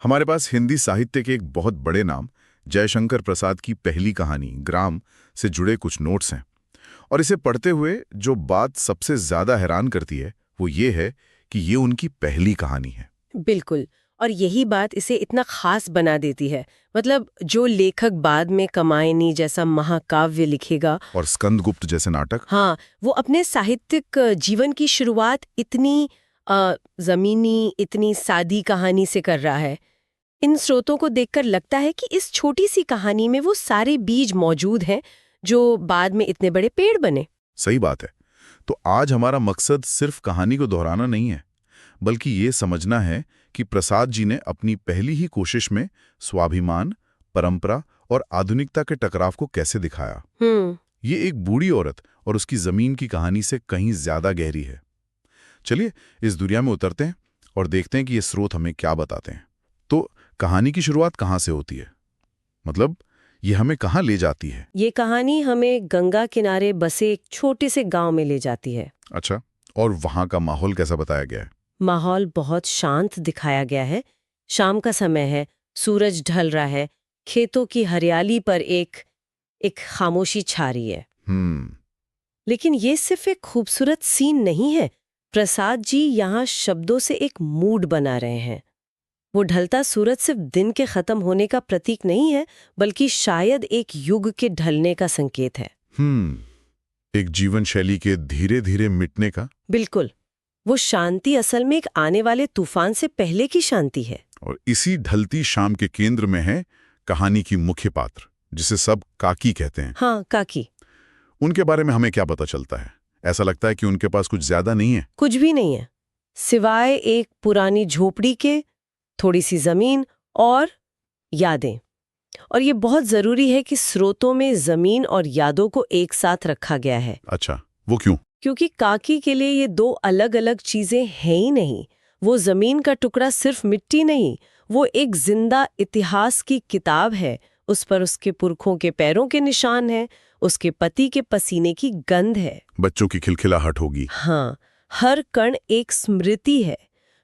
हमारे पास हिंदी साहित्य के एक बहुत बड़े नाम जयशंकर प्रसाद की पहली कहानी ग्राम से जुड़े कुछ नोट्स हैं। और इसे पढ़ते हुए जो बात सबसे ज्यादा हैरान करती है वो ये है कि ये उनकी पहली कहानी है। बिल्कुल। और यही बात इसे इतना खास बना देती है। मतलब जो लेखक बाद में कमायनी जैसा महाकाव्य लिखेगा और स्कंदगुप्त जैसे नाटक, हाँ, वो अपने साहित्यिक जीवन की शुरुआत इतनी जमीनी, इतनी सादी कहानी से कर रहा है। इन स्रोतों को देखकर लगता है कि इस छोटी सी कहानी में वो सारे बीज मौजूद हैं जो बाद में इतने बड़े पेड़ बने। सही बात है। तो आज हमारा मकसद सिर्फ कहानी को दोहराना नहीं है, बल्कि ये समझना है कि प्रसाद जी ने अपनी पहली ही कोशिश में स्वाभिमान, परंपरा और आधुनिकता के टकराव को कैसे दिखाया। ये एक बूढ़ी औरत और उसकी जमीन की कहानी से कहीं ज्यादा गहरी है। चलिए इस दुनिया में उतरते हैं और देखते हैं कि ये स्रोत हमें क्या बताते हैं। तो कहानी की शुरुआत कहाँ से होती है, मतलब ये हमें कहाँ ले जाती है? ये कहानी हमें गंगा किनारे बसे एक छोटे से गांव में ले जाती है। अच्छा, और वहाँ का माहौल कैसा बताया गया है? माहौल बहुत शांत दिखाया गया है। शाम का समय है, सूरज ढल रहा है, खेतों की हरियाली पर एक खामोशी छा रही है। लेकिन ये सिर्फ एक खूबसूरत सीन नहीं है। प्रसाद जी यहाँ शब्दों से एक मूड बना रहे हैं। वो ढलता सूरज सिर्फ दिन के खत्म होने का प्रतीक नहीं है, बल्कि शायद एक युग के ढलने का संकेत है। एक जीवन शैली के धीरे धीरे मिटने का। बिल्कुल। वो शांति असल में एक आने वाले तूफान से पहले की शांति है। और इसी ढलती शाम के केंद्र में है कहानी की मुख्य पात्र, जिसे सब काकी कहते हैं। हाँ, काकी। उनके बारे में हमें क्या पता चलता है? ऐसा लगता है कि उनके पास कुछ ज्यादा नहीं है। कुछ भी नहीं है, सिवाय एक पुरानी झोपड़ी के, थोड़ी सी जमीन और यादें। और ये बहुत जरूरी है कि स्रोतों में जमीन और यादों को एक साथ रखा गया है। अच्छा, वो क्यों? क्योंकि काकी के लिए ये दो अलग अलग चीजें हैं ही नहीं। वो जमीन का टुकड़ा सिर्फ मिट्टी नहीं, वो एक जिंदा इतिहास की किताब है। उस पर उसके पुरखों के पैरों के निशान हैं, उसके पति के पसीने की गंध है, बच्चों की खिलखिलाहट होगी। हाँ, हर कण एक स्मृति है।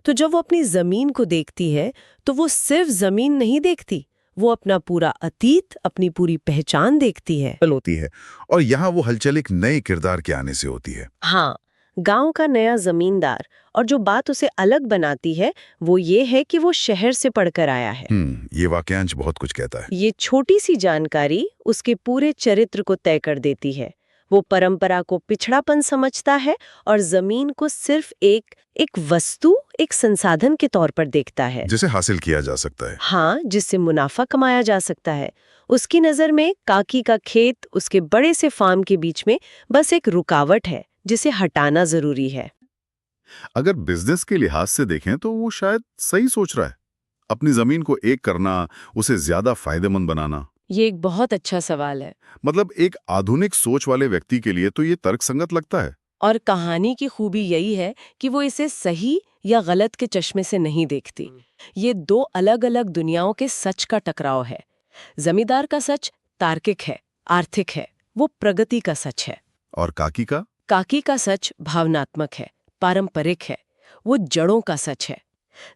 तो जब वो अपनी जमीन को देखती है तो वो सिर्फ जमीन नहीं देखती, वो अपना पूरा अतीत, अपनी पूरी पहचान देखती है। होती है। और यहाँ वो हलचल एक नए किरदार के आने से होती है। हाँ, गांव का नया जमींदार। और जो बात उसे अलग बनाती है वो ये है कि वो शहर से पढ़कर आया है। ये वाक्यांश बहुत कुछ कहता है। ये छोटी सी जानकारी उसके पूरे चरित्र को तय कर देती है। वो परंपरा को पिछड़ापन समझता है और जमीन को सिर्फ एक वस्तु, एक संसाधन के तौर पर देखता है, जिसे हासिल किया जा सकता है। हाँ, जिससे मुनाफा कमाया जा सकता है। उसकी नजर में काकी का खेत उसके बड़े से फार्म के बीच में बस एक रुकावट है जिसे हटाना जरूरी है। अगर बिजनेस के लिहाज से देखें तो वो शायद सही सोच रहा है, अपनी जमीन को एक करना, उसे ज्यादा फायदेमंद बनाना। ये एक बहुत अच्छा सवाल है। मतलब एक आधुनिक सोच वाले व्यक्ति के लिए तो ये तर्कसंगत लगता है। और कहानी की खूबी यही है कि वो इसे सही या गलत के चश्मे से नहीं देखती। ये दो अलग अलग दुनियाओं के सच का टकराव है। जमींदार का सच तार्किक है, आर्थिक है, वो प्रगति का सच है। और काकी का सच भावनात्मक है, पारंपरिक है, वो जड़ों का सच है।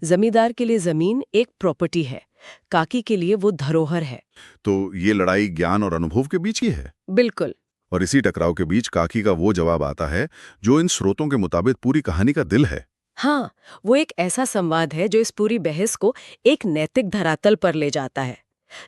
जमींदार के लिए जमीन एक प्रॉपर्टी है, काकी के लिए वो धरोहर है। तो ये लड़ाई ज्ञान और अनुभव के बीच की है। बिल्कुल। और इसी टकराव के बीच काकी का वो जवाब आता है जो इन स्रोतों के मुताबिक पूरी कहानी का दिल है। हाँ, वो एक ऐसा संवाद है जो इस पूरी बहस को एक नैतिक धरातल पर ले जाता है।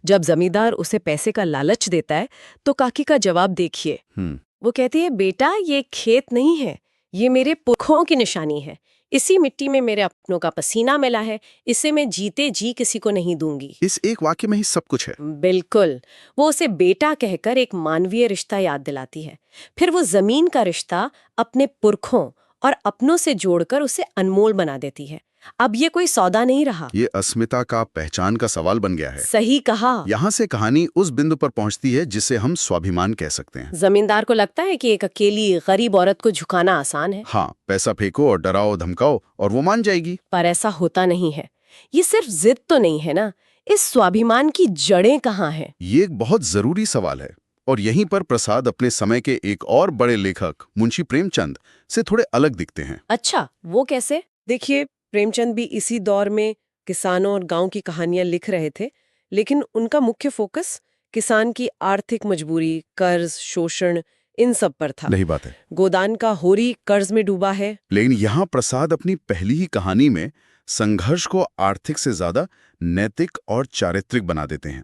जब जमींदार उसे पैसे का लालच देता है तो काकी का जवाब देखिए। वो कहती है, बेटा ये खेत नहीं है, ये मेरे पुरखों की निशानी है। इसी मिट्टी में मेरे अपनों का पसीना मिला है, इसे मैं जीते जी किसी को नहीं दूंगी। इस एक वाक्य में ही सब कुछ है। बिल्कुल। वो उसे बेटा कहकर एक मानवीय रिश्ता याद दिलाती है। फिर वो जमीन का रिश्ता अपने पुरखों और अपनों से जोड़कर उसे अनमोल बना देती है। अब ये कोई सौदा नहीं रहा, ये अस्मिता का, पहचान का सवाल बन गया है। सही कहा। यहाँ से कहानी उस बिंदु पर पहुँचती है जिसे हम स्वाभिमान कह सकते हैं। जमींदार को लगता है कि एक अकेली गरीब औरत को झुकाना आसान है। हाँ, पैसा फेंको और डराओ धमकाओ और वो मान जाएगी। पर ऐसा होता नहीं है। ये सिर्फ जिद तो नहीं है ना, इस स्वाभिमान की जड़ें कहाँ हैं? ये एक बहुत जरूरी सवाल है। और यहीं पर प्रसाद अपने समय के एक और बड़े लेखक मुंशी प्रेमचंद से थोड़े अलग दिखते हैं। अच्छा, वो कैसे? देखिए, प्रेमचंद भी इसी दौर में किसानों और गांव की कहानियां लिख रहे थे, लेकिन उनका मुख्य फोकस किसान की आर्थिक मजबूरी, कर्ज, शोषण, इन सब पर था। यही बात है। गोदान का होरी कर्ज में डूबा है। लेकिन यहाँ प्रसाद अपनी पहली ही कहानी में संघर्ष को आर्थिक से ज्यादा नैतिक और चारित्रिक बना देते हैं।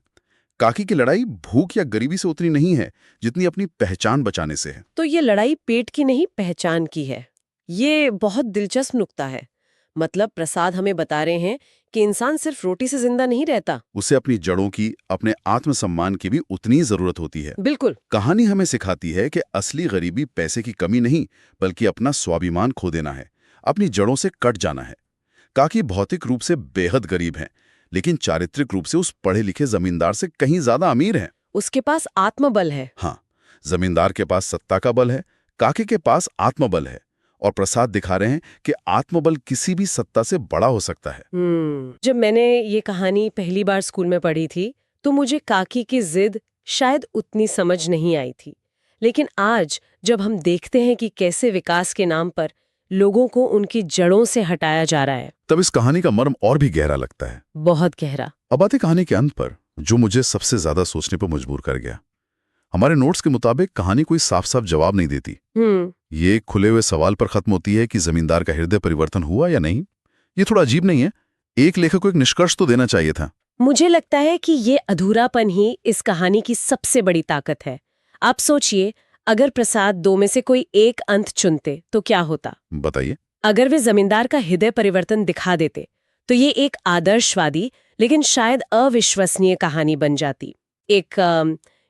काकी की लड़ाई भूख या गरीबी से उतनी नहीं है जितनी अपनी पहचान बचाने से है। तो ये लड़ाई पेट की नहीं, पहचान की है। ये बहुत दिलचस्प नुक्ता है। मतलब प्रसाद हमें बता रहे हैं कि इंसान सिर्फ रोटी से जिंदा नहीं रहता। उसे अपनी जड़ों की, अपने आत्मसम्मान की भी उतनी जरूरत होती है। बिल्कुल। कहानी हमें सिखाती है कि असली गरीबी पैसे की कमी नहीं, बल्कि अपना स्वाभिमान खो देना है, अपनी जड़ों से कट जाना है। काकी भौतिक रूप से बेहद गरीब हैं, लेकिन चारित्रिक रूप से उस पढ़े लिखे जमींदार से कहीं ज्यादा अमीर हैं। उसके पास आत्मबल है। हाँ, जमींदार के पास सत्ता का बल है, काकी के पास आत्मबल है। और प्रसाद दिखा रहे हैं कि आत्मबल किसी भी सत्ता से बड़ा हो सकता है। जब मैंने ये कहानी पहली बार स्कूल में पढ़ी थी, तो मुझे काकी की जिद शायद उतनी समझ नहीं आई थी। लेकिन आज जब हम देखते हैं कि कैसे विकास के नाम पर लोगों को उनकी जड़ों से हटाया जा रहा है, तब इस कहानी का मर्म और भी गहरा लगता है। बहुत गहरा। अब आते कहानी के अंत पर, जो मुझे सबसे ज्यादा सोचने पर मजबूर कर गया। हमारे नोट्स के मुताबिक कहानी कोई साफ साफ जवाब नहीं देती। ये एक खुले हुए सवाल पर खत्म होती है कि जमींदार का हृदय परिवर्तन हुआ या नहीं। ये थोड़ा अजीब नहीं है? एक लेखक को एक निष्कर्ष तो देना चाहिए था। मुझे लगता है कि ये अधूरापन ही इस कहानी की सबसे बड़ी ताकत है। आप सोचिए, अगर प्रसाद दो में से कोई एक अंत चुनते तो क्या होता? बताइए। अगर वे जमींदार का हृदय परिवर्तन दिखा देते तो ये एक आदर्शवादी लेकिन शायद अविश्वसनीय कहानी बन जाती। एक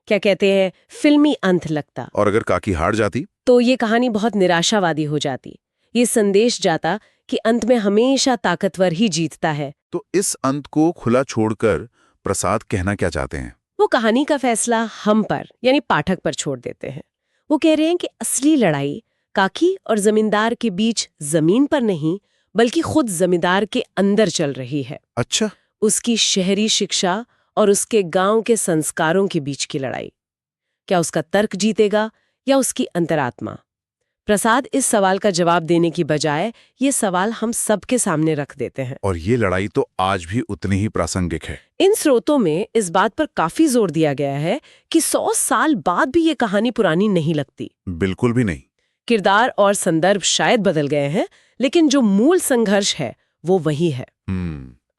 क्या कहते हैं, फिल्मी अंत लगता। और अगर काकी हार जाती तो ये कहानी बहुत निराशावादी हो जाती। ये संदेश जाता कि अंत में हमेशा ताकतवर ही जीतता है। तो इस अंत को खुला छोड़कर प्रसाद कहना क्या चाहते हैं? वो कहानी का फैसला हम पर यानी पाठक पर छोड़ देते हैं। वो कह रहे हैं कि असली लड़ाई काकी और जमींदार के बीच जमीन पर नहीं, बल्कि खुद जमींदार के अंदर चल रही है। अच्छा। उसकी शहरी शिक्षा और उसके गांव के संस्कारों के बीच की लड़ाई। क्या उसका तर्क जीतेगा या उसकी अंतरात्मा? प्रसाद इस सवाल का जवाब देने की बजाय ये सवाल हम सबके सामने रख देते हैं। और ये लड़ाई तो आज भी उतनी ही प्रासंगिक है। इन स्रोतों में इस बात पर काफी जोर दिया गया है कि 100 साल बाद भी ये कहानी पुरानी नहीं लगती। बिल्कुल भी नहीं। किरदार और संदर्भ शायद बदल गए हैं, लेकिन जो मूल संघर्ष है वो वही है।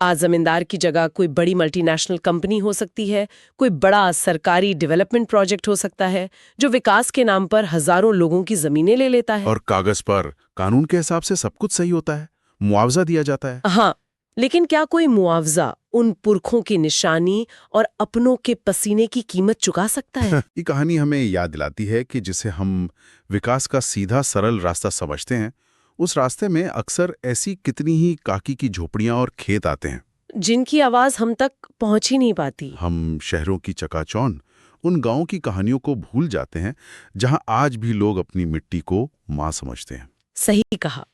आज जमींदार की जगह कोई बड़ी मल्टीनेशनल कंपनी हो सकती है, कोई बड़ा सरकारी डेवलपमेंट प्रोजेक्ट हो सकता है जो विकास के नाम पर हजारों लोगों की जमीनें ले लेता है। और कागज पर कानून के हिसाब से सब कुछ सही होता है, मुआवजा दिया जाता है। हाँ, लेकिन क्या कोई मुआवजा उन पुरखों की निशानी और अपनों के पसीने की कीमत चुका सकता है? ये कहानी हमें याद दिलाती है कि जिसे हम विकास का सीधा सरल रास्ता समझते हैं, उस रास्ते में अक्सर ऐसी कितनी ही काकी की झोपड़ियां और खेत आते हैं जिनकी आवाज हम तक पहुंच ही नहीं पाती। हम शहरों की चकाचौंध, उन गांवों की कहानियों को भूल जाते हैं जहां आज भी लोग अपनी मिट्टी को मां समझते हैं। सही कहा।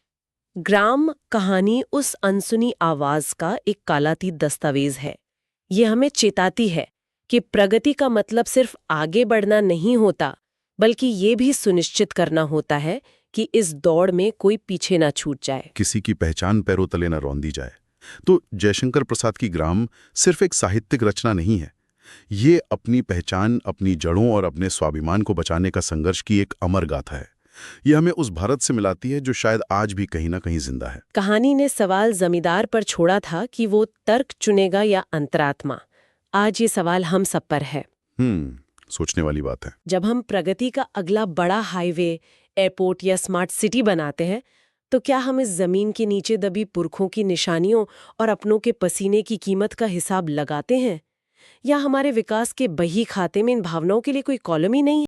ग्राम कहानी उस अनसुनी आवाज का एक कालातीत दस्तावेज है। ये हमें चेताती है कि प्रगति का मतलब सिर्फ आगे बढ़ना नहीं होता, बल्कि ये भी सुनिश्चित करना होता है कि इस दौड़ में कोई पीछे ना छूट जाए, किसी की पहचान पैरों तले न रौंदी जाए। तो जयशंकर प्रसाद की ग्राम सिर्फ एक साहित्यिक रचना नहीं है, ये अपनी पहचान, अपनी जड़ों और अपने स्वाभिमान को बचाने का संघर्ष की एक अमर गाथा है। ये हमें उस भारत से मिलाती है जो शायद आज भी कहीं ना कहीं जिंदा है। कहानी ने सवाल जमींदार पर छोड़ा था कि वो तर्क चुनेगा या अंतरात्मा। आज ये सवाल हम सब पर है। सोचने वाली बात है। जब हम प्रगति का अगला बड़ा हाईवे, एयरपोर्ट या स्मार्ट सिटी बनाते हैं, तो क्या हम इस जमीन के नीचे दबी पुरखों की निशानियों और अपनों के पसीने की कीमत का हिसाब लगाते हैं, या हमारे विकास के बही खाते में इन भावनाओं के लिए कोई कॉलम ही नहीं है?